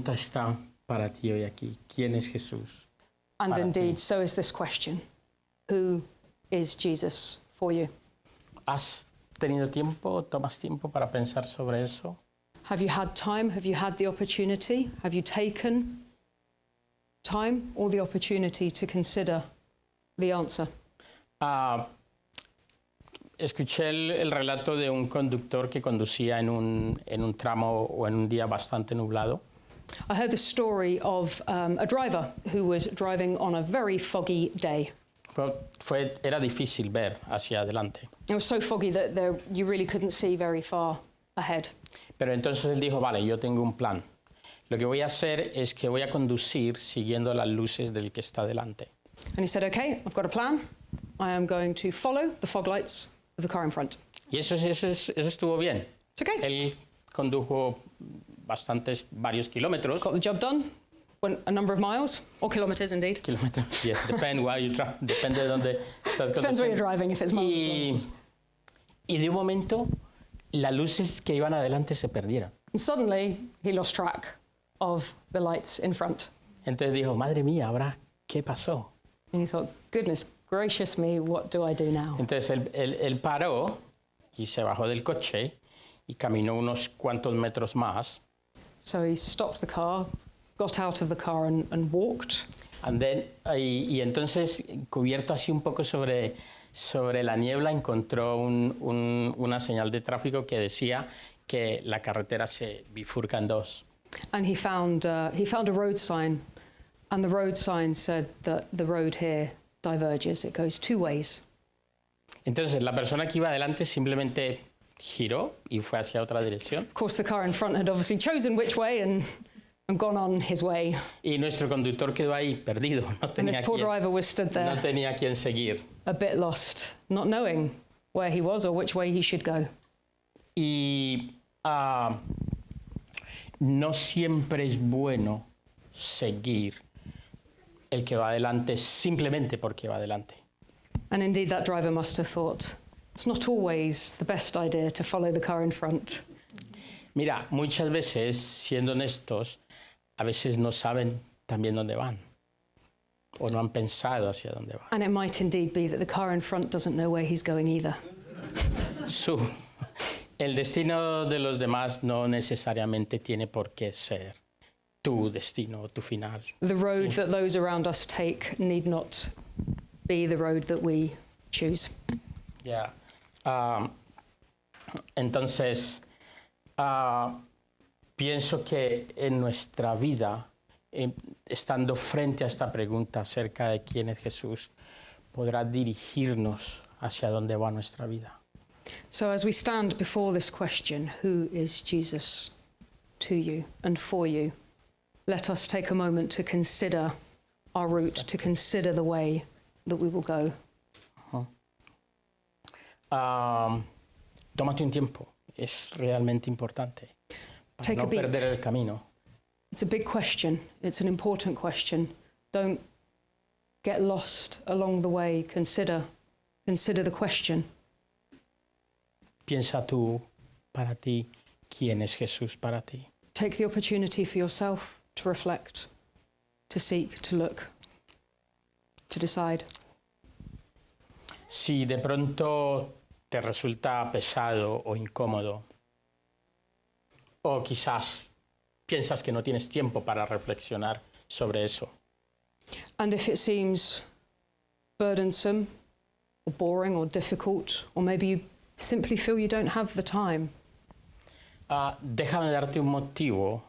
pregunta está para ti hoy aquí. ¿Quién es Jesús? And indeed, so is this question. Who is Jesus for you? ¿Has tenido tiempo, tomas tiempo para pensar sobre eso? Have you had time? Have you had the opportunity? Have you taken time or the opportunity to consider the answer? Escuché el relato de un conductor que conducía en un tramo o en un día bastante nublado. I heard the story of a driver who was driving on a very foggy day. Era difícil ver hacia adelante. It was so foggy that you really couldn't see very far ahead. Pero entonces él dijo, vale, yo tengo un plan. Lo que voy a hacer es que voy a conducir siguiendo las luces del que está delante. And he said, okay, I've got a plan. I am going to follow the fog lights of the car in front. Y eso estuvo bien. It's okay. Él condujo varios kilómetros. Got the job done. Went a number of miles, or kilometers indeed. Kilómetros, yes, depende de dónde estás conduciendo. Depends where you're driving, if it's miles. Y de un momento, las luces que iban adelante se perdieron. And suddenly, he lost track of the lights in front. Entonces dijo, madre mía, ¿ahora qué pasó? And he thought, goodness gracious me, what do I do now? Entonces él paró y se bajó del coche y caminó unos cuantos metros más. So he stopped the car, got out of the car and walked. Y entonces, cubierto así un poco sobre la niebla, encontró una señal de tráfico que decía que la carretera se bifurca en dos. And he found a road sign, and the road sign said that the road here diverges, it goes two ways. Entonces la persona que iba adelante simplemente giró y fue hacia otra dirección. Of course, the car in front had obviously chosen which way and gone on his way. Y nuestro conductor quedó ahí perdido, no And this poor driver was stood there, no tenía quien seguir. a bit lost, not knowing where he was or which way he should go. Y no siempre es bueno seguir el que va adelante simplemente porque va adelante. And indeed, that driver must have thought, it's not always the best idea to follow the car in front. Mira, muchas veces, siendo honestos, a veces no saben también dónde van o no han pensado hacia dónde van. And it might indeed be that the car in front doesn't know where he's going either. El destino de los demás no necesariamente tiene por qué ser tu destino o tu final. The road that those around us take need not be the road that we choose. Yeah. Entonces, pienso que en nuestra vida, estando frente a esta pregunta acerca de quién es Jesús, podrá dirigirnos hacia dónde va nuestra vida. So as we stand before this question, who is Jesus to you and for you, let us take a moment to consider our route, to consider the way that we will go. Tómate un tiempo, es realmente importante para Take no a beat. perder el camino. It's a big question. It's an important question. Don't get lost along the way. Consider the question. Piensa tú, para ti, quién es Jesús para ti. Take the opportunity for yourself to reflect, to seek, to look, to decide. Si de pronto te resulta pesado o incómodo, o quizás piensas que no tienes tiempo para reflexionar sobre eso. And if it seems burdensome or boring or difficult, or maybe you simply feel you don't have the time, déjame darte un motivo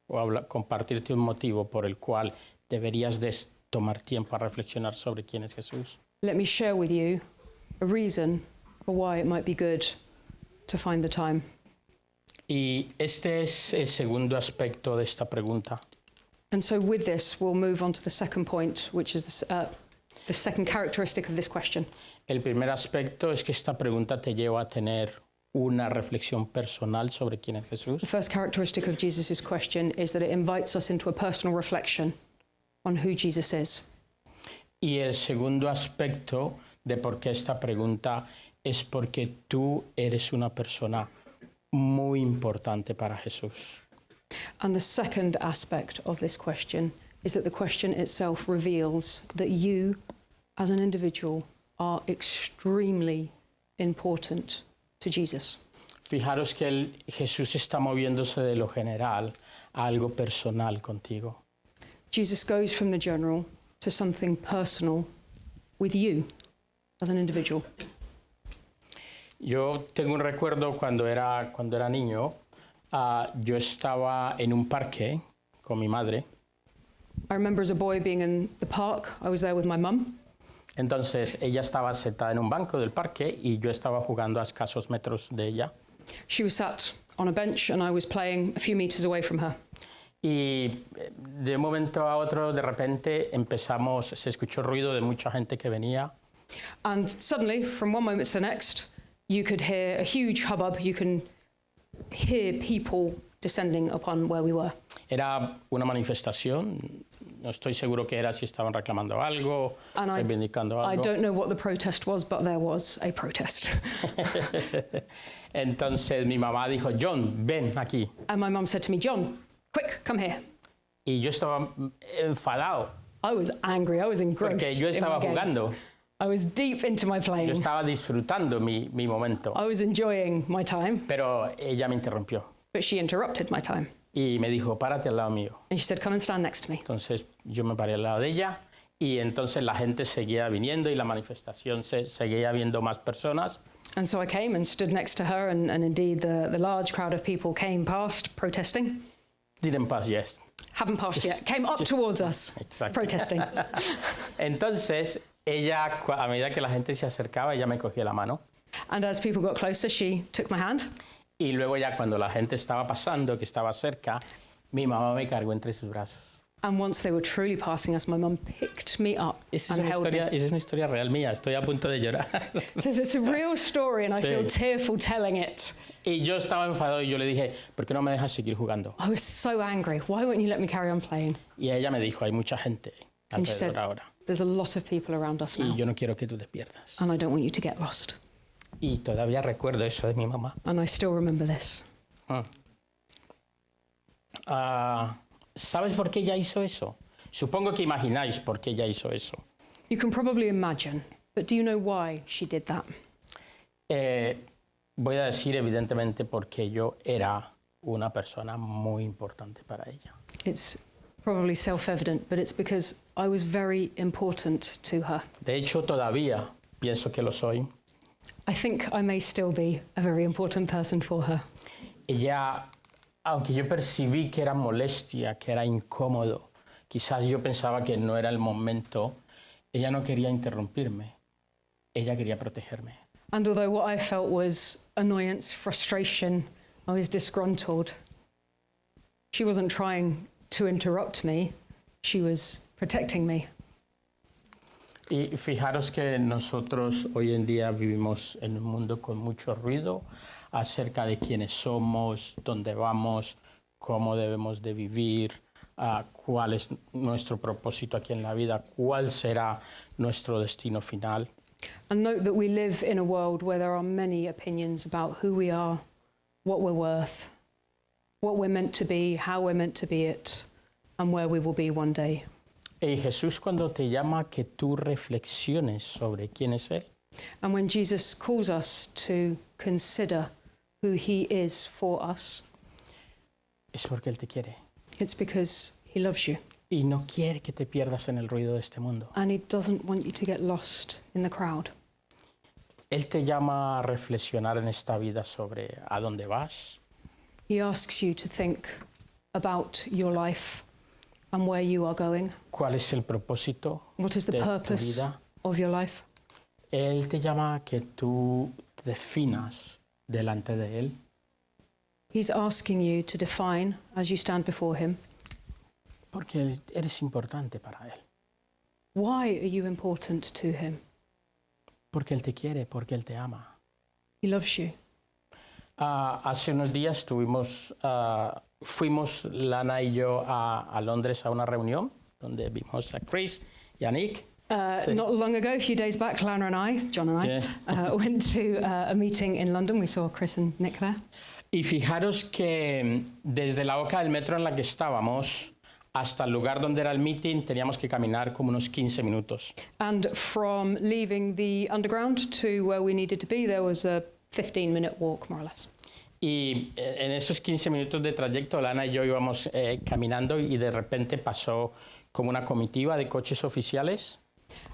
o compartirte un motivo por el cual deberías tomar tiempo a reflexionar sobre quién es Jesús. let me share with you a reason for why it might be good to find the time. Y este es el segundo aspecto de esta pregunta. And so with this, we'll move on to the second point, which is the second characteristic of this question. El primer aspecto es que esta pregunta te lleva a tener una reflexión personal sobre quién es Jesús. The first characteristic of Jesus' question is that it invites us into a personal reflection on who Jesus is. Y el segundo aspecto de por qué esta pregunta es porque tú eres una persona muy importante para Jesús. And the second aspect of this question is that the question itself reveals that you, as an individual, are extremely important to Jesus. Fijaros que Jesús está moviéndose de lo general a algo personal contigo. Jesus goes from the general to something personal with you as an individual. Yo tengo un recuerdo cuando era niño, yo estaba en un parque con mi madre. I remember as a boy being in the park. I was there with my mum. Entonces ella estaba sentada en un banco del parque y yo estaba jugando a escasos metros de ella. She was sat on a bench and I was playing a few meters away from her. Y de un momento a otro, de repente, se escuchó ruido de mucha gente que venía. And suddenly, from one moment to the next, you could hear a huge hubbub. You can hear people descending upon where we were. Era una manifestación, no estoy seguro qué era, si estaban reclamando algo, reivindicando algo. I don't know what the protest was, but there was a protest. Entonces mi mamá dijo, John, ven aquí. And my mum said to me, John, quick, come here. Y yo estaba enfadado. I was angry, I was engrossed Porque yo estaba in my game. jugando. I was deep into my playing. Yo estaba disfrutando mi momento. I was enjoying my time. Pero ella me interrumpió. But she interrupted my time. Y me dijo, párate al lado mío. And she said, come and stand next to me. Entonces yo me paré al lado de ella y entonces la gente seguía viniendo y la manifestación seguía viendo más personas. And so I came and stood next to her, and indeed the large crowd of people came past protesting. Didn't pass yet. Haven't passed yet. Came up towards us, Exacto. protesting. Entonces ella, a medida que la gente se acercaba, ella me cogía la mano. And as people got closer, she took my hand. Y luego ya cuando la gente estaba pasando, que estaba cerca, mi mamá me cargó entre sus brazos. And once they were truly passing us, my mum picked me up Esa and held me. es una historia real mía, estoy a punto de llorar. So it's a real story, and I feel Sí. tearful telling it. Y yo estaba enfadado y yo le dije, ¿por qué no me dejas seguir jugando? I was so angry. Why won't you let me carry on playing? Y ella me dijo, hay mucha gente And she said, alrededor ahora there's a lot of people around us now, y yo no quiero que tú te pierdas. and I don't want you to get lost. Y todavía recuerdo eso de mi mamá. And I still remember this. ¿Sabes por qué ella hizo eso? Supongo que imagináis por qué ella hizo eso. You can probably imagine, but do you know why she did that? Voy a decir evidentemente porque yo era una persona muy importante para ella. It's probably self-evident, but it's because I was very important to her. De hecho, todavía pienso que lo soy. I think I may still be a very important person for her. Ella, aunque yo percibí que era molestia, que era incómodo, quizás yo pensaba que no era el momento, ella no quería interrumpirme, ella quería protegerme. And although what I felt was annoyance, frustration, I was disgruntled, she wasn't trying to interrupt me, she was protecting me. Y fijaros que nosotros hoy en día vivimos en un mundo con mucho ruido acerca de quiénes somos, dónde vamos, cómo debemos de vivir, cuál es nuestro propósito aquí en la vida, cuál será nuestro destino final. And note that we live in a world where there are many opinions about who we are, what we're worth, what we're meant to be, how we're meant to be it, and where we will be one day. Y Jesús cuando te llama a que tú reflexiones sobre quién es Él, And when Jesus calls us to consider who he is for us, es porque Él te quiere. it's because he loves you. Y no quiere que te pierdas en el ruido de este mundo. And he doesn't want you to get lost in the crowd. Él te llama a reflexionar en esta vida sobre a dónde vas, He asks you to think about your life and where you are going. cuál es el propósito What is the de tu purpose vida. of your life? Él te llama a que tú te definas delante de Él. He's asking you to define as you stand before him. Porque eres importante para Él. Why are you important to him? Porque Él te quiere, porque Él te ama. He loves you. Hace unos días fuimos Lana y yo a Londres a una reunión donde vimos a Chris y a Nick. Sí. Not long ago, a few days back, Lana and I, John and I, Yeah. went to a meeting in London. We saw Chris and Nick there. Y fijaros que desde la boca del metro en la que estábamos hasta el lugar donde era el meeting teníamos que caminar como unos 15 minutos. And from leaving the underground to where we needed to be, there was a 15-minute walk, more or less. Y en esos 15 minutos de trayecto, Lana y yo íbamos caminando y de repente pasó como una comitiva de coches oficiales.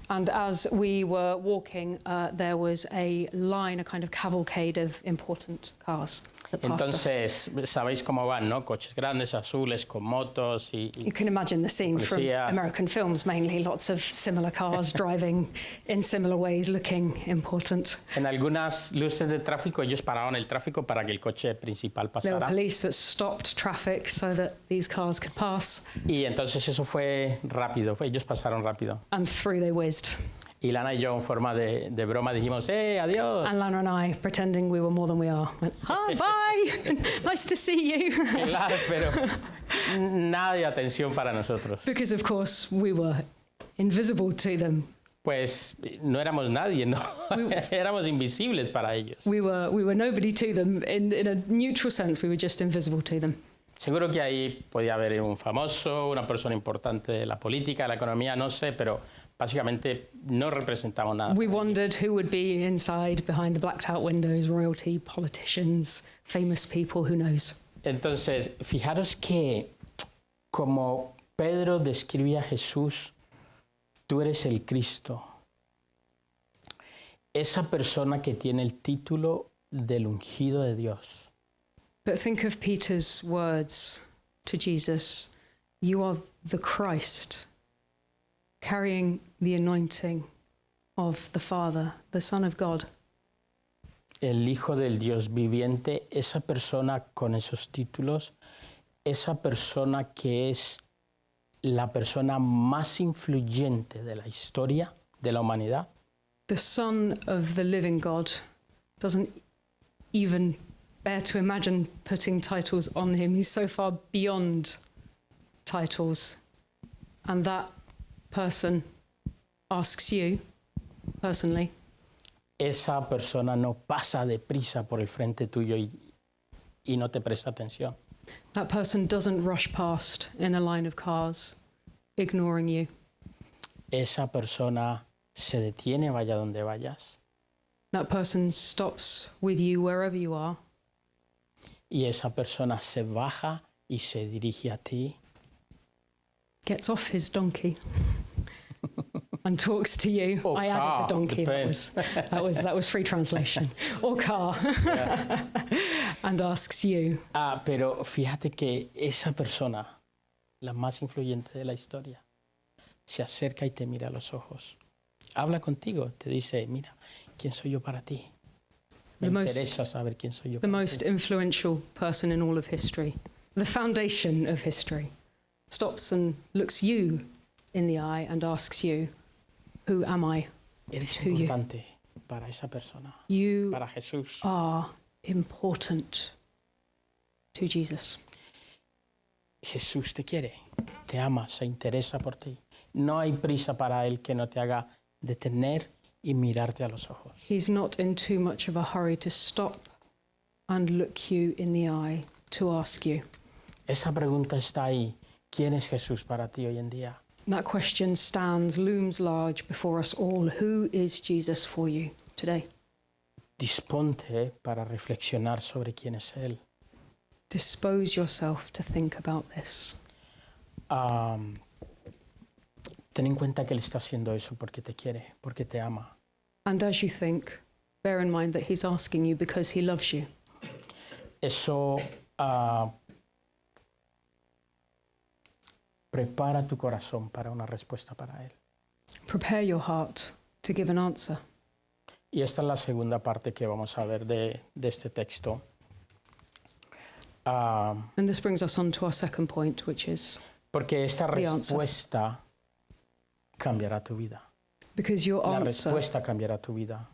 And as we were walking, there was a line, a kind of cavalcade of important cars that passed us. Entonces, sabéis cómo van, ¿no? Coches grandes, azules, con motos You can imagine the scene from Policías. American films, mainly lots of similar cars driving in similar ways, looking important. En algunas luces de tráfico ellos paraban el tráfico para que el coche principal There were pasara. police that stopped traffic so that these cars could pass, Y entonces eso fue rápido, ellos pasaron rápido. and through they whizzed. Y Lana y yo en forma de broma dijimos, adiós. And Lana and I, pretending we were more than we are, went, "Hi, bye, nice to see you." Claro, pero nada de atención para nosotros. Because of course we were invisible to them. Pues no éramos nadie, ¿no? Éramos invisibles para ellos. We were nobody to them. In a neutral sense, we were just invisible to them. Seguro que ahí podía haber un famoso, una persona importante de la política, de la economía, no sé, pero básicamente no representamos nada. We wondered who would be inside behind the blacked out windows, royalty, politicians, famous people, who knows. Entonces, fijaros que como Pedro describe a Jesús, tú eres el Cristo. Esa persona que tiene el título del ungido de Dios. But think of Peter's words to Jesus. You are the Christ, carrying the anointing of the Father, the Son of God. El Hijo del Dios viviente, esa persona con esos títulos, esa persona que es la persona más influyente de la historia de la humanidad, The Son of the living God doesn't even bear to imagine putting titles on him. He's so far beyond titles. And that person asks you, personally, esa persona no pasa deprisa por el frente tuyo y no te presta atención. that person doesn't rush past in a line of cars, ignoring you. Esa persona se detiene vaya donde vayas That person stops with you wherever you are, y esa persona se baja y se dirige a ti gets off his donkey and talks to you. Or I added car, the donkey. depends. That was free translation. Or car. And asks you. Pero fíjate que esa persona, la más influyente de la historia, se acerca y te mira a los ojos. Habla contigo, te dice, mira, ¿quién soy yo para ti? Me interesa saber quién soy yo The para most ti. influential person in all of history, the foundation of history, stops and looks you in the eye and asks you, who am I? Eres to you. importante para esa persona, You para Jesús. are important to Jesus. Jesús te quiere, te ama, se interesa por ti. No hay prisa para Él que no te haga detener y mirarte a los ojos. He's not in too much of a hurry to stop and look you in the eye to ask you. Esa pregunta está ahí. ¿Quién es Jesús para ti hoy en día? That question looms large before us all. Who is Jesus for you today? Disponte para reflexionar sobre quién es Él. Dispose yourself to think about this. Ten en cuenta que Él está haciendo eso porque te quiere, porque te ama. And as you think, bear in mind that he's asking you because he loves you. Eso prepara tu corazón para una respuesta para Él. Prepare your heart to give an answer. Y esta es la segunda parte que vamos a ver de este texto. And this brings us on to our second point, which is Porque esta The answer. respuesta cambiará tu vida. because your La answer respuesta cambiará tu vida.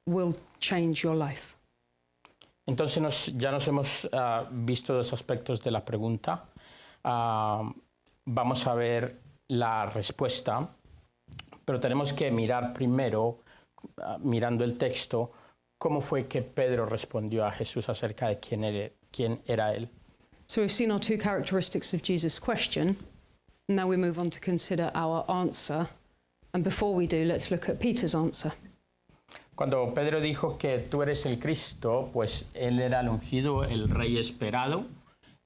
will change your life. Entonces ya nos hemos visto dos aspectos de la pregunta. Vamos a ver la respuesta, pero tenemos que mirar primero, mirando el texto, cómo fue que Pedro respondió a Jesús acerca de quién era él. So we've seen our two characteristics of Jesus' question. Now we move on to consider our answer. And before we do, let's look at Peter's answer. Cuando Pedro dijo que tú eres el Cristo, pues él era el ungido, el rey esperado,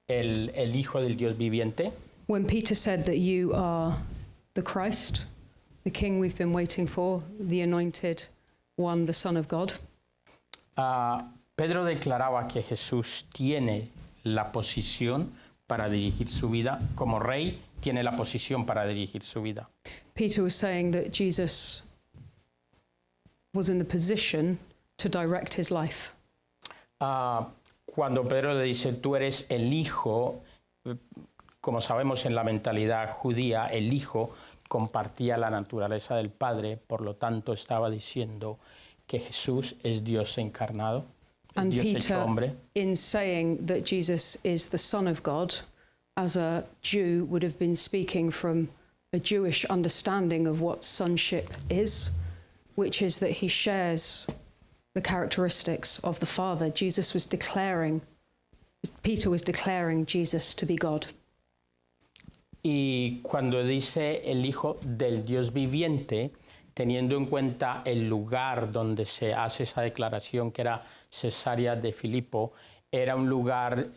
el hijo del Dios viviente. When Peter said that you are the Christ, the King we've been waiting for, the anointed one, the Son of God, Pedro declaraba que Jesús tiene la posición para dirigir su vida, como rey tiene la posición para dirigir su vida. Peter was saying that Jesus was in the position to direct his life. Cuando Pedro le dice, tú eres el hijo, como sabemos en la mentalidad judía, el hijo compartía la naturaleza del Padre, por lo tanto estaba diciendo que Jesús es Dios encarnado, es And Dios hecho Peter, hombre. in saying that Jesus is the Son of God, as a Jew would have been speaking from a Jewish understanding of what sonship is, which is that he shares the characteristics of the Father. Peter was declaring Jesus to be God. Y cuando dice el hijo del Dios viviente, teniendo en cuenta el lugar donde se hace esa declaración, que era Cesarea de Filipo, era un lugar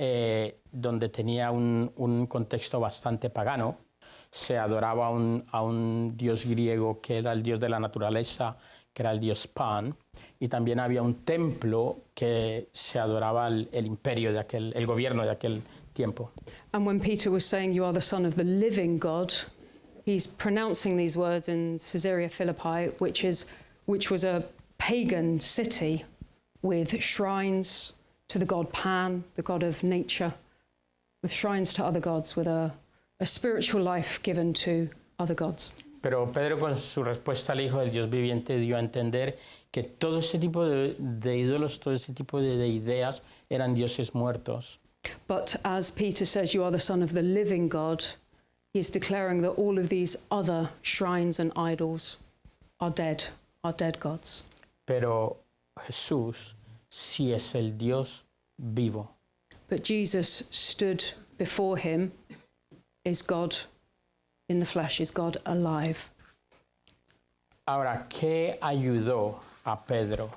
donde tenía un contexto bastante pagano. Se adoraba a un dios griego que era el dios de la naturaleza, que era el dios Pan, y también había un templo que se adoraba el imperio de el gobierno de aquel tiempo. And when Peter was saying, you are the Son of the living God, he's pronouncing these words in Caesarea Philippi, which was a pagan city with shrines to the god Pan, the god of nature, with shrines to other gods, with a spiritual life given to other gods. Pero Pedro, con su respuesta al Hijo del Dios viviente, dio a entender que todo ese tipo de ídolos, todo ese tipo de ideas eran dioses muertos. But as Peter says, you are the Son of the living God, he is declaring that all of these other shrines and idols are dead gods. Pero Jesús sí es el Dios vivo. But Jesus stood before him, is God in the flesh, is God alive. Ahora, ¿qué ayudó a Pedro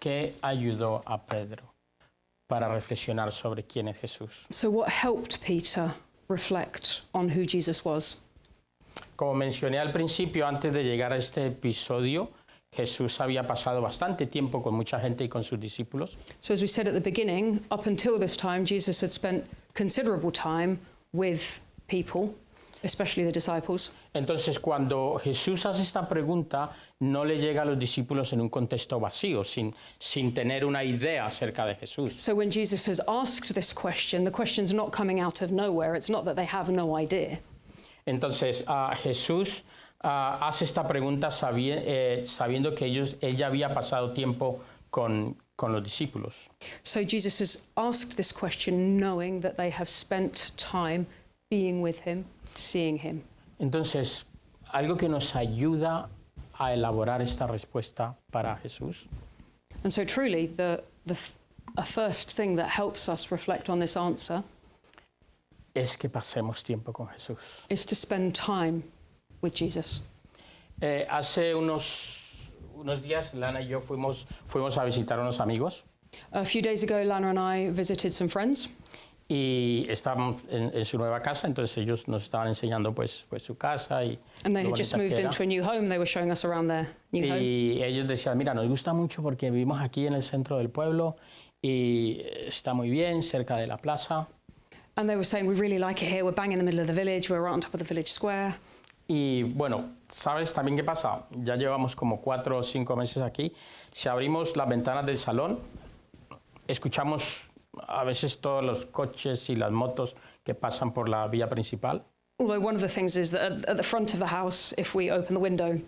¿Qué ayudó a Pedro para reflexionar sobre quién es Jesús? So what helped Peter reflect on who Jesus was? Como mencioné al principio, antes de llegar a este episodio, Jesús había pasado bastante tiempo con mucha gente y con sus discípulos. So as we said at the beginning, up until this time, Jesus had spent considerable time with people, especially the disciples. Entonces, cuando Jesús hace esta pregunta, no le llega a los discípulos en un contexto vacío, sin tener una idea acerca de Jesús. So when Jesus has asked this question, the question's not coming out of nowhere. It's not that they have no idea. Entonces, Jesús hace esta pregunta sabiendo que él ya había pasado tiempo con los discípulos. So Jesus has asked this question knowing that they have spent time being with him, seeing him. Entonces, algo que nos ayuda a elaborar esta respuesta para Jesús And so truly, a first thing that helps us reflect on this answer es que pasemos tiempo con Jesús. is to spend time with Jesus. Hace unos días, Lana y yo fuimos a visitar a unos amigos A few days ago, Lana and I visited some friends, y estábamos en su nueva casa, entonces ellos nos estaban enseñando pues su casa y and they lo had just bonita moved que era. into a new home. They were showing us around their new home. Y ellos decían, mira, nos gusta mucho porque vivimos aquí en el centro del pueblo y está muy bien, cerca de la plaza. And they were saying, we really like it here. We're bang in the middle of the village. We're right on top of the village square. Y bueno, ¿sabes también qué pasa? Ya llevamos como 4 o 5 meses aquí. Si abrimos las ventanas del salón, escuchamos a veces todos los coches y las motos que pasan por la vía principal. Although one of the things is that at the front of the house, if we open the window,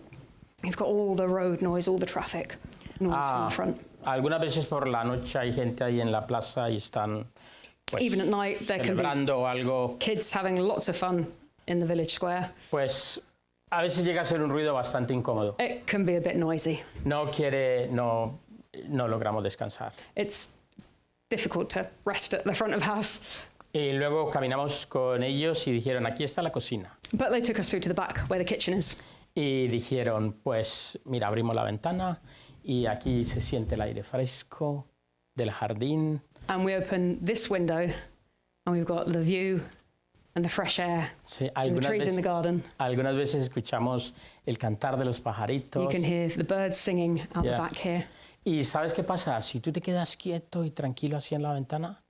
you've got all the road noise, all the traffic noise from the front. Algunas veces por la noche hay gente ahí en la plaza y están pues, Even at night, there can be celebrando algo. kids having lots of fun in the village square. Pues A veces llega a ser un ruido bastante incómodo. It can be a bit noisy. No logramos descansar. It's difficult to rest at the front of house. Y luego caminamos con ellos y dijeron, aquí está la cocina. But they took us through to the back where the kitchen is. Y dijeron, pues mira, abrimos la ventana y aquí se siente el aire fresco del jardín. And we open this window and we've got the view and the fresh air Sí, and the trees in the garden. algunas veces escuchamos el cantar de los pajaritos. You can hear the birds singing out the Yeah. back here. ¿Y sabes qué pasa? Si tú te quedas quieto y tranquilo así en la ventana,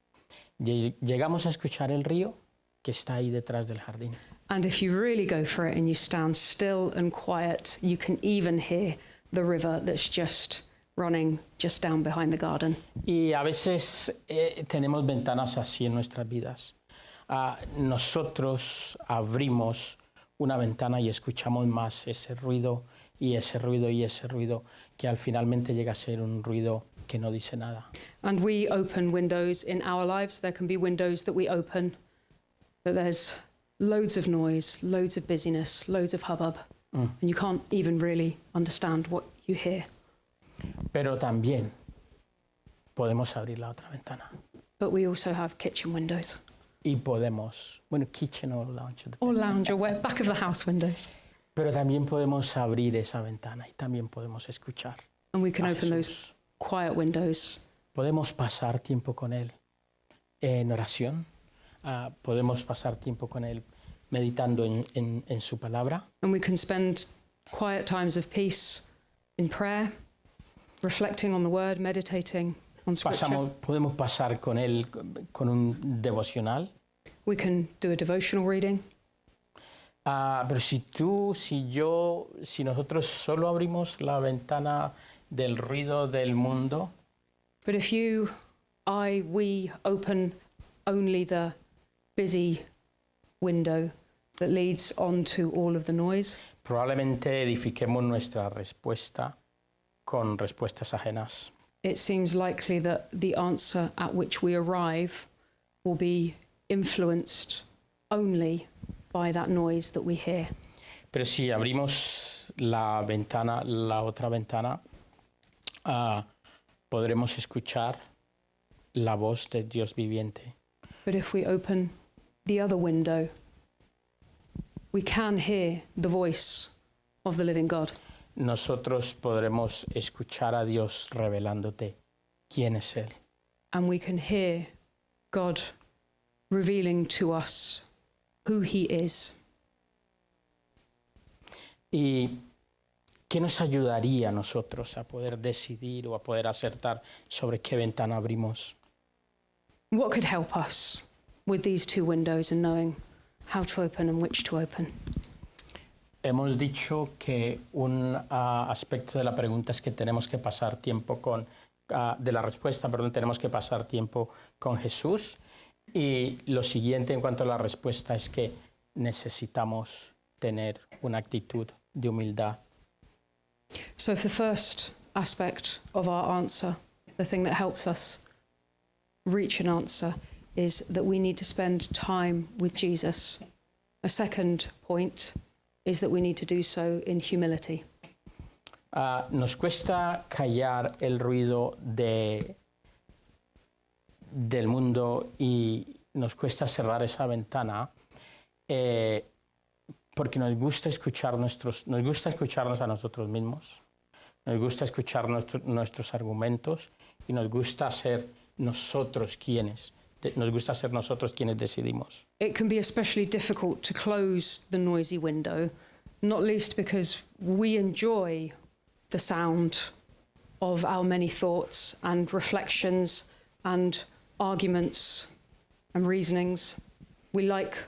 llegamos a escuchar el río que está ahí detrás del jardín. And if you really go for it and you stand still and quiet, you can even hear the river that's just running just down behind the garden. Y a veces tenemos ventanas así en nuestras vidas. Nosotros abrimos una ventana y escuchamos más ese ruido y ese ruido y ese ruido, que al finalmente llega a ser un ruido que no dice nada. And we open windows in our lives. There can be windows that we open, but there's loads of noise, loads of busyness, loads of hubbub, and you can't even really understand what you hear. Pero también podemos abrir la otra ventana But we also have kitchen windows, y podemos, bueno, kitchen or lounge, or lounge, or back of the house windows. pero también podemos abrir esa ventana y también podemos escuchar And we can a open those Jesús. quiet windows. Podemos pasar tiempo con Él en oración, podemos pasar tiempo con Él meditando en su palabra, And we can spend quiet times of peace in prayer, reflecting on the word, meditating on scripture. podemos pasar con Él con un devocional. We can do a devotional reading. Pero si nosotros solo abrimos la ventana del ruido del mundo, But if we open only the busy window that leads on to all of the noise, probablemente edifiquemos nuestra respuesta con respuestas ajenas. it seems likely that the answer at which we arrive will be influenced only by that noise that we hear. Pero si abrimos la otra ventana, podremos escuchar la voz de Dios viviente. But if we open the other window, we can hear the voice of the living God. Nosotros podremos escuchar a Dios revelándote quién es Él. And we can hear God revealing to us who He is. ¿Y qué nos ayudaría a nosotros a poder decidir o a poder acertar sobre qué ventana abrimos? What could help us with these two windows and knowing how to open and which to open? Hemos dicho que un aspecto de la pregunta es que tenemos que pasar tiempo de la respuesta, perdón, tenemos que pasar tiempo con Jesús. Y lo siguiente en cuanto a la respuesta es que necesitamos tener una actitud de humildad. So if the first aspect of our answer, the thing that helps us reach an answer, is that we need to spend time with Jesus, a second point is that we need to do so in humility. Nos cuesta callar el ruido del mundo y nos cuesta cerrar esa ventana porque nos gusta escucharnos a nosotros mismos, nos gusta escuchar nuestros argumentos y nos gusta ser nosotros quienes decidimos. It can be especially difficult to close the noisy window, not least because we enjoy the sound of our many thoughts and reflections and arguments and reasonings. We like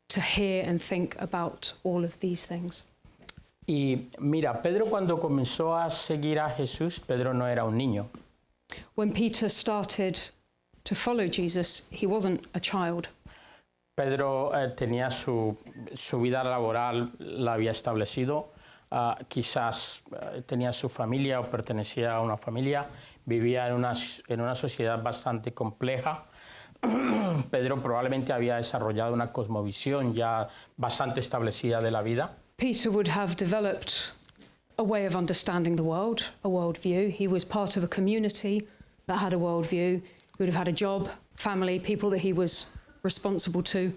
to hear and think about all of these things. Y mira, Pedro cuando comenzó a seguir a Jesús, Pedro no era un niño. When Peter started to follow Jesus, he wasn't a child. Pedro tenía su vida laboral, la había establecido, quizás tenía su familia o pertenecía a una familia, vivía en una sociedad bastante compleja. Pedro probablemente había desarrollado una cosmovisión ya bastante establecida de la vida. Peter would have developed a way of understanding the world, a worldview. He was part of a community that had a worldview. He would have had a job, family, people that he was responsible to.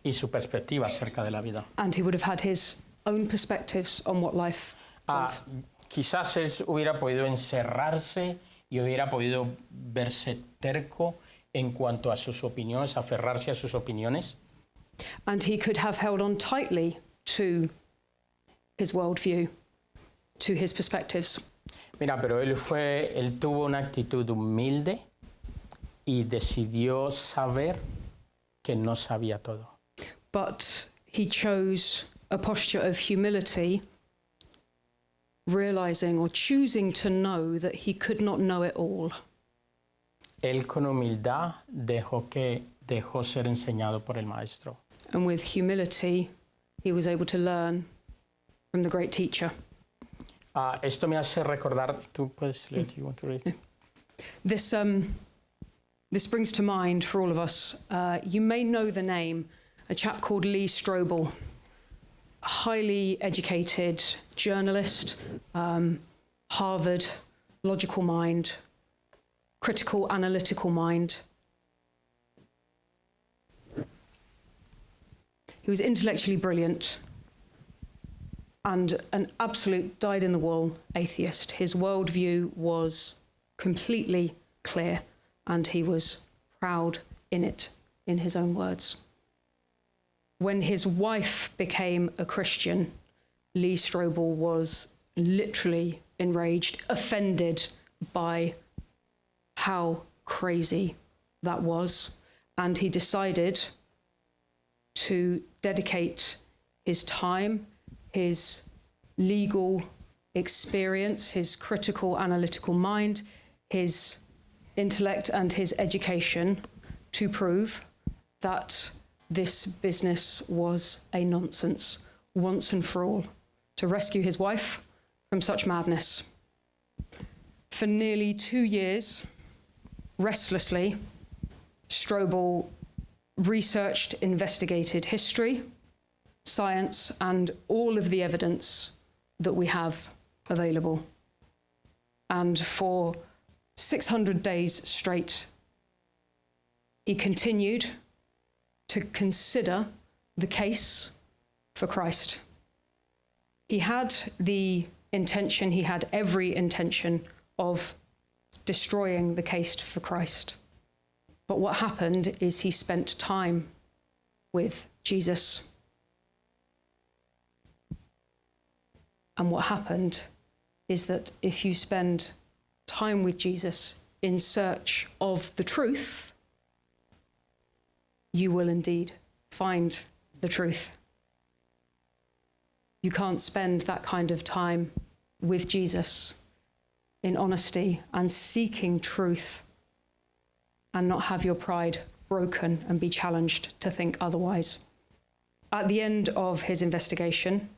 Y su perspectiva acerca de la vida. And he would have had his own perspectives on what life was. Quizás él hubiera podido encerrarse y hubiera podido verse terco en cuanto a sus opiniones, aferrarse a sus opiniones. And he could have held on tightly to his worldview, to his perspectives. Mira, pero él tuvo una actitud humilde y decidió saber que no sabía todo. But he chose a posture of humility, realizing or choosing to know that he could not know it all. Él con humildad dejó ser enseñado por el maestro. And with humility, he was able to learn from the great teacher. Esto me hace recordar, tú puedes leer, you want to read? This brings to mind for all of us, you may know the name, a chap called Lee Strobel, a highly educated journalist, Harvard, logical mind, critical, analytical mind. He was intellectually brilliant and an absolute dyed-in-the-wool atheist. His worldview was completely clear, and he was proud in it, in his own words. When his wife became a Christian, Lee Strobel was literally enraged, offended by how crazy that was, and he decided to dedicate his time, his legal experience, his critical, analytical mind, his intellect and his education to prove that this business was a nonsense once and for all, to rescue his wife from such madness. For nearly 2 years, restlessly, Strobel researched, investigated history, science, and all of the evidence that we have available. And for 600 days straight, he continued to consider the case for Christ. He had the intention, he had every intention of destroying the case for Christ. But what happened is he spent time with Jesus. And what happened is that if you spend time with Jesus in search of the truth, you will indeed find the truth. You can't spend that kind of time with Jesus in honesty and seeking truth and not have your pride broken and be challenged to think otherwise. At the end of his investigation,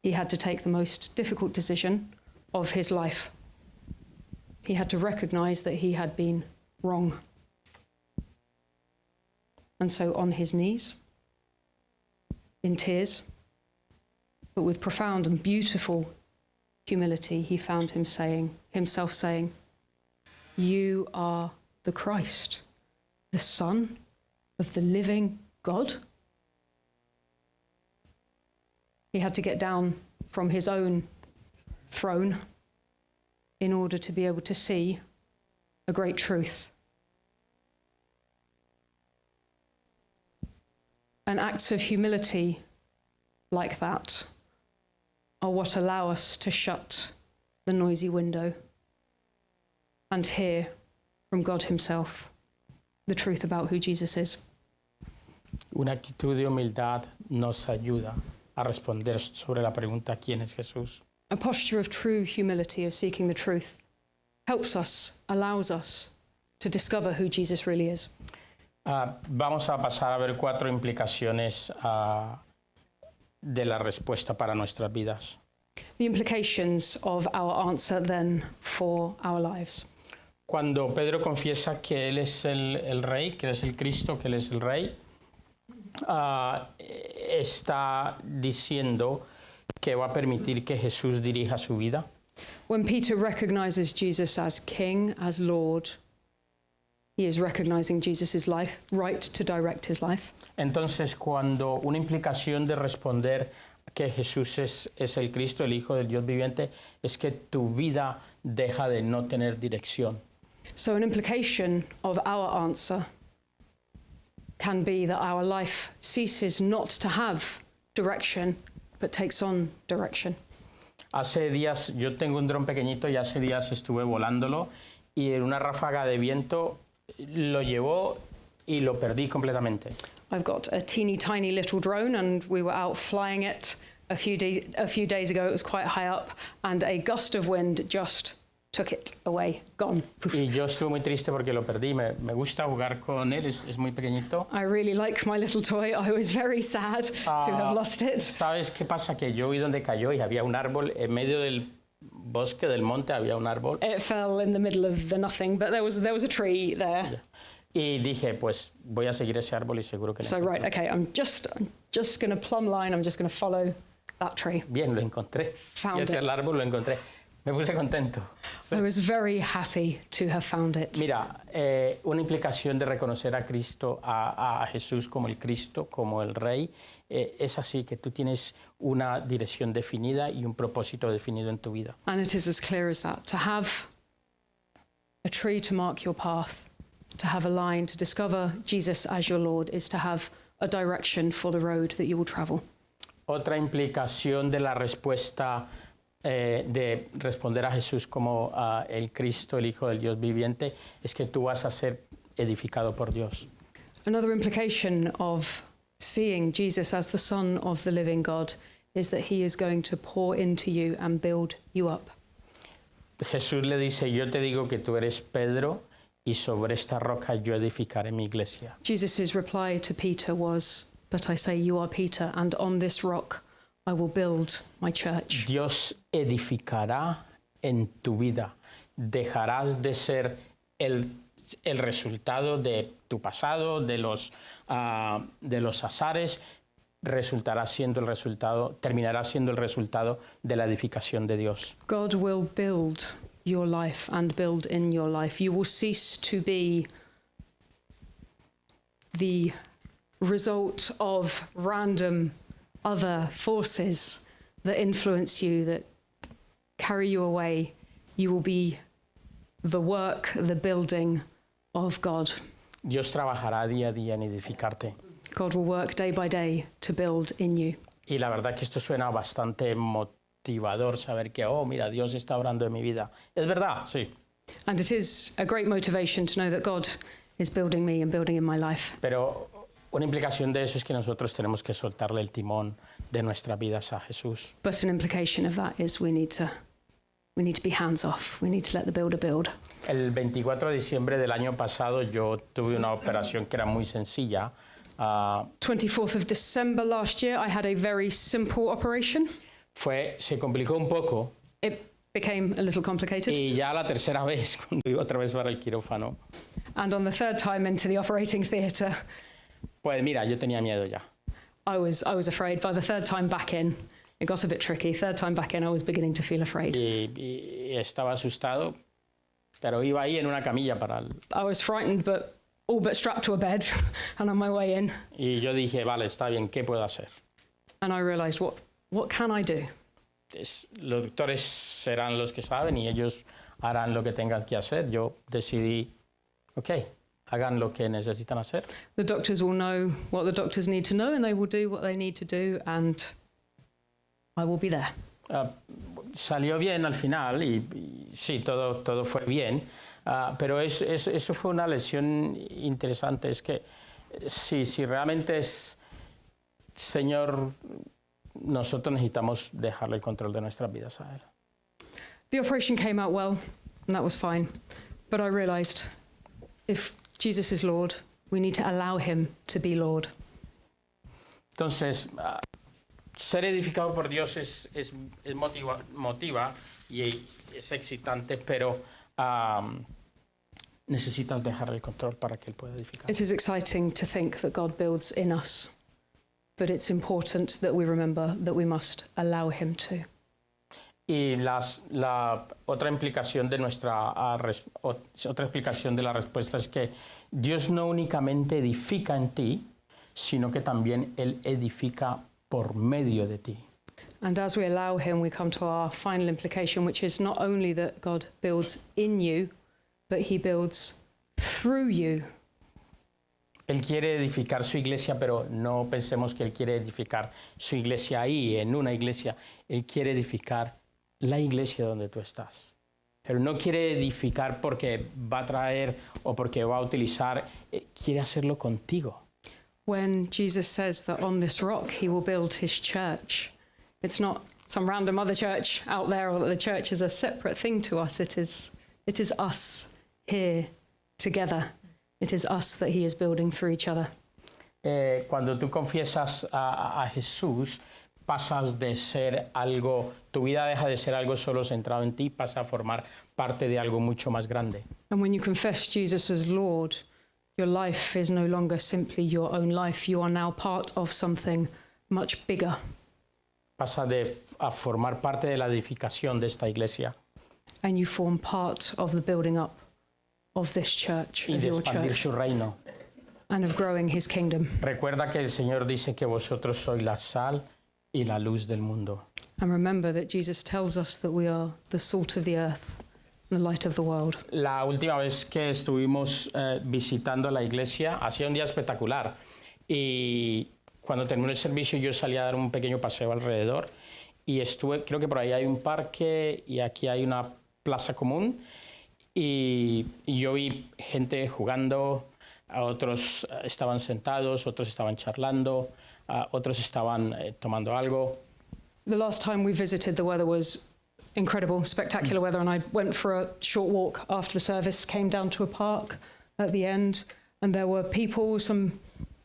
he had to take the most difficult decision of his life. He had to recognize that he had been wrong. And so on his knees, in tears, but with profound and beautiful humility, he found himself saying, "You are the Christ, the Son of the living God." He had to get down from his own throne in order to be able to see a great truth. And acts of humility like that are what allow us to shut the noisy window and hear from God himself the truth about who Jesus is. Una actitud de humildad nos ayuda a responder sobre la pregunta ¿quién es Jesús? A posture of true humility, of seeking the truth, helps us, allows us to discover who Jesus really is. Vamos a pasar a ver 4 implicaciones de la respuesta para nuestras vidas. The implications of our answer then for our lives. Cuando Pedro confiesa que él es el rey, que él es el Cristo, que él es el rey, está diciendo que va a permitir que Jesús dirija su vida. When Peter recognizes Jesus as King, as Lord, he is recognizing Jesus' life, right to direct his life. Entonces, cuando una implicación de responder que Jesús es el Cristo, el Hijo del Dios viviente, es que tu vida deja de no tener dirección. So an implication of our answer can be that our life ceases not to have direction, but takes on direction. Hace días, yo tengo un dron pequeñito y hace días estuve volándolo y en una ráfaga de viento lo llevó y lo perdí completamente. I've got a teeny tiny little drone and we were out flying it a few days ago. It was quite high up and a gust of wind just took it away, gone. Poof. Y yo estuve muy triste porque lo perdí. Me gusta jugar con él, es muy pequeñito. I really like my little toy. I was very sad to have lost it. ¿Sabes qué pasa? Que yo vi donde cayó y había un árbol en medio del bosque, del monte, había un árbol. It fell in the middle of the nothing, but there was a tree there. Y dije, pues voy a seguir ese árbol y seguro que lo So encuentro. right, okay, I'm just going to plumb line. I'm just going to follow that tree. Bien, lo encontré. Found Y ese it. el árbol lo encontré. Me puse contento. Sí. I was very happy to have found it. Mira, una implicación de reconocer a Cristo, a Jesús como el Cristo, como el Rey, es así, que tú tienes una dirección definida y un propósito definido en tu vida. And it is as clear as that. To have a tree to mark your path, to have a line, to discover Jesus as your Lord, is to have a direction for the road that you will travel. Otra implicación de la respuesta, de responder a Jesús como el Cristo, el Hijo del Dios viviente, es que tú vas a ser edificado por Dios. Another implication of seeing Jesus as the Son of the living God is that he is going to pour into you and build you up. Jesús le dice, yo te digo que tú eres Pedro y sobre esta roca yo edificaré mi iglesia. Jesus' reply to Peter was, "But I say you are Peter, and on this rock I will build my church." Dios edificará en tu vida. Dejarás de ser el resultado de tu pasado, de los azares, terminará siendo el resultado de la edificación de Dios. God will build your life and build in your life. You will cease to be the result of random other forces that influence you, that carry you away. You will be the work, the building of God. Dios trabajará día a día en edificarte. God will work day by day to build in you. Y la verdad que esto suena bastante motivador, saber que, oh, mira, Dios está obrando en mi vida. Es verdad, sí. And it is a great motivation to know that God is building me and building in my life. Pero una implicación de eso es que nosotros tenemos que soltarle el timón de nuestras vidas a Jesús. But an implication of that is we need to be hands off. We need to let the builder build. El 24 de diciembre del año pasado yo tuve una operación que era muy sencilla. 24th of December last year, I had a very simple operation. Se complicó un poco It became a little complicated. y ya la tercera vez, cuando iba otra vez para el quirófano, And on the third time into the operating theatre, pues mira, yo tenía miedo ya. I was afraid. By the third time back in, it got a bit tricky. Third time back in, I was beginning to feel afraid. Y estaba asustado, pero iba ahí en una camilla I was frightened, but all but strapped to a bed and on my way in. y yo dije, vale, está bien, ¿qué puedo hacer? And I realised, what can I do? Los doctores serán los que saben y ellos harán lo que tengan que hacer. Yo decidí, ok, hagan lo que necesitan hacer. The doctors will know what the doctors need to know and they will do what they need to do and I will be there. Salió bien al final y sí, todo fue bien, pero eso fue una lección interesante. Es que si realmente es Señor, nosotros necesitamos dejarle el control de nuestras vidas a Él. The operation came out well and that was fine. But I realised if Jesus is Lord, we need to allow him to be Lord. Entonces, ser edificado por Dios motiva y es excitante, pero necesitas dejarle el control para que Él pueda edificar. It is exciting to think that God builds in us, but it's important that we remember that we must allow him to. Y la otra implicación de otra explicación de la respuesta es que Dios no únicamente edifica en ti, sino que también Él edifica por medio de ti. And as we allow him, we come to our final implication, which is not only that God builds in you, but he builds through you. Él quiere edificar su iglesia, pero no pensemos que Él quiere edificar su iglesia ahí, en una iglesia. Él quiere edificar la iglesia donde tú estás. Pero no quiere edificar porque va a traer o porque va a utilizar, quiere hacerlo contigo. When Jesus says that on this rock he will build his church, it's not some random other church out there, or that the church is a separate thing to us. It is us here together. It is us that he is building through each other. Cuando tú confiesas a Jesús, pasas de ser algo, tu vida deja de ser algo solo centrado en ti, pasa a formar parte de algo mucho más grande. And when you confess Jesus as Lord, your life is no longer simply your own life. You are now part of something much bigger. Pasa a formar parte de la edificación de esta iglesia. And you form part of the building up of this church, Y of de your expandir church, su reino. and of growing his kingdom. Recuerda que el Señor dice que vosotros sois la sal y la luz del mundo. And remember that Jesus tells us that we are the salt of the earth and the light of the world. La última vez que estuvimos visitando la iglesia, hacía un día espectacular. Y cuando terminó el servicio yo salí a dar un pequeño paseo alrededor y estuve, creo que por ahí hay un parque y aquí hay una plaza común. Y yo vi gente jugando, otros estaban sentados, otros estaban charlando, otros estaban tomando algo. The last time we visited, the weather was incredible, spectacular weather, and I went for a short walk after the service, came down to a park at the end, and there were some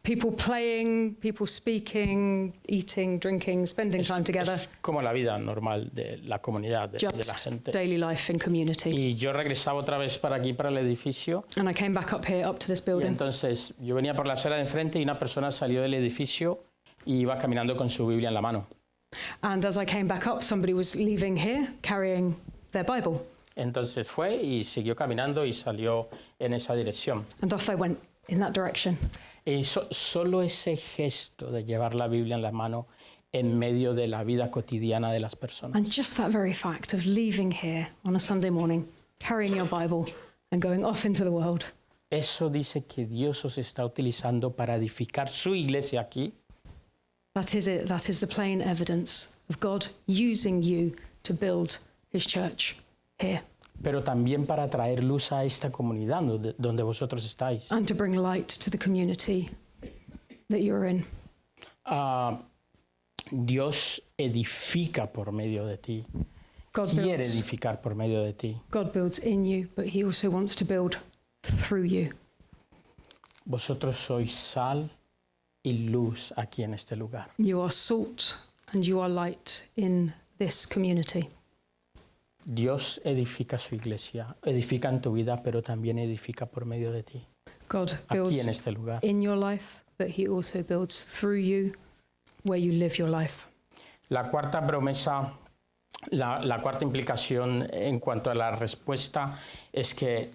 people playing, people speaking, eating, drinking, spending time together. Es como la vida normal de la comunidad, de la Just gente. daily life in community. Y yo regresaba otra vez para aquí, para el edificio. And I came back up here, up to this Y building. entonces yo venía por la acera de enfrente y una persona salió del edificio y iba caminando con su Biblia en la mano. And as I came back up, somebody was leaving here carrying their Bible. Entonces fue y siguió caminando y salió en esa dirección. And off they went in that direction. Y solo ese gesto de llevar la Biblia en la mano en medio de la vida cotidiana de las personas. And just that very fact of leaving here on a Sunday morning, carrying your Bible and going off into the world. Eso dice que Dios os está utilizando para edificar su iglesia aquí. That is it. That is the plain evidence of God using you to build his church here. Pero también para traer luz a esta comunidad donde vosotros estáis. And to bring light to the community that you're in. Dios edifica por medio de ti. Quiere edificar por medio de ti. God builds in you, but he also wants to build through you. Vosotros sois sal y luz aquí en este lugar. You are salt and you are light in this community. Dios edifica su iglesia, edifica en tu vida, pero también edifica por medio de ti. God Aquí builds en este lugar. in your life, but he also builds through you where you live your life. La cuarta promesa, la cuarta implicación en cuanto a la respuesta es que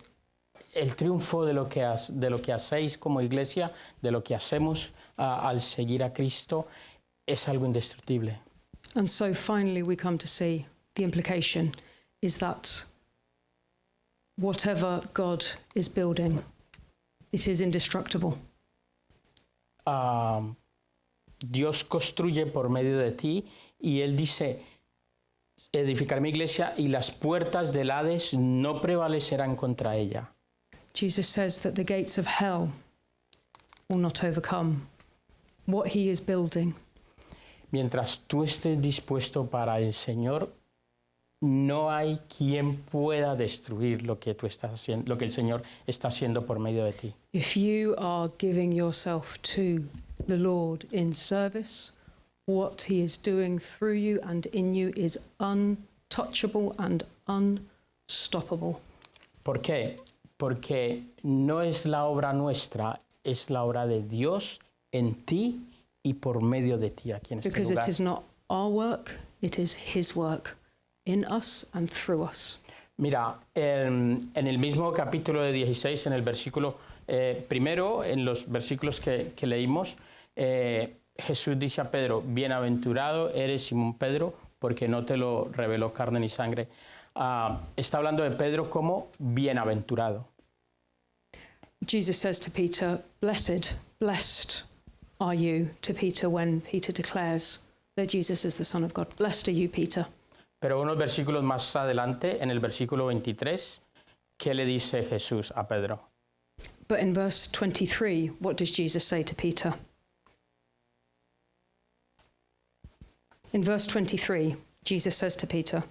el triunfo de lo que hacéis como iglesia, de lo que hacemos al seguir a Cristo, es algo indestructible. And so finally we come to see the implication is that whatever God is building, it is indestructible. Dios construye por medio de ti y Él dice, edificaré mi iglesia y las puertas del Hades no prevalecerán contra ella. Jesus says that the gates of hell will not overcome what he is building. Mientras tú estés dispuesto para el Señor, no hay quien pueda destruir lo que tú estás haciendo, lo que el Señor está haciendo por medio de ti. If you are giving yourself to the Lord in service, what he is doing through you and in you is untouchable and unstoppable. ¿Por qué? Porque no es la obra nuestra, es la obra de Dios en ti y por medio de ti aquí en este Because it lugar. is not our work, it is his work in us and through us. Mira, en el mismo capítulo de 16, en el versículo primero, en los versículos que leímos, Jesús dice a Pedro, bienaventurado eres Simón Pedro, porque no te lo reveló carne ni sangre. Está hablando de Pedro como bienaventurado. Jesus says to Peter, blessed are you, to Peter when Peter declares that Jesus is the Son of God. Blessed are you, Peter. Pero unos versículos más adelante, en el versículo 23, ¿qué le dice Jesús a Pedro? But in verse 23, what does Jesus say to Peter? In verse 23, Jesus says to Peter,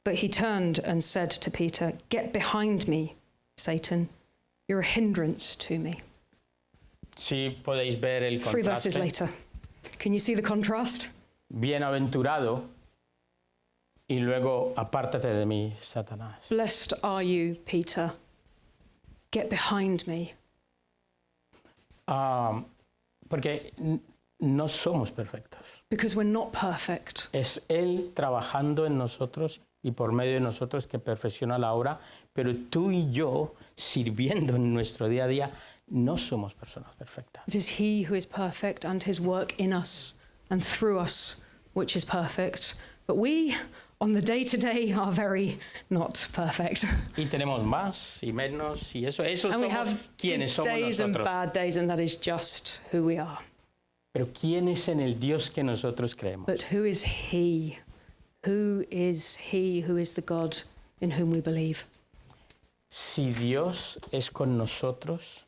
but he turned and said to Peter, get behind me, Satan. You're a hindrance to me. Sí, podéis ver el 3 verses contraste. later. Can you see the contrast? Bienaventurado y luego apártate de mí, Satanás. Blessed are you, Peter. Get behind me. Porque no somos perfectos. Because we're not perfect. Es Él trabajando en nosotros y por medio de nosotros que perfecciona la obra, pero tú y yo, sirviendo en nuestro día a día, no somos personas perfectas. It is he who is perfect and his work in us and through us, which is perfect. But we, on the day-to-day, are very not perfect. Y tenemos más y menos y eso And we somos have quienes good somos days and nosotros. bad days, and that is just who we are. Pero ¿quién es en el Dios que nosotros creemos? But who is he? Who is he who is the God in whom we believe? Si Dios es con nosotros,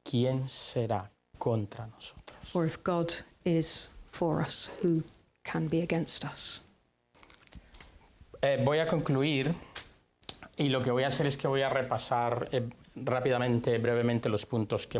¿quién será contra nosotros? Or if God is for us, who can be against us? Voy a concluir y lo que voy a hacer es que voy a repasar rápidamente, brevemente los puntos que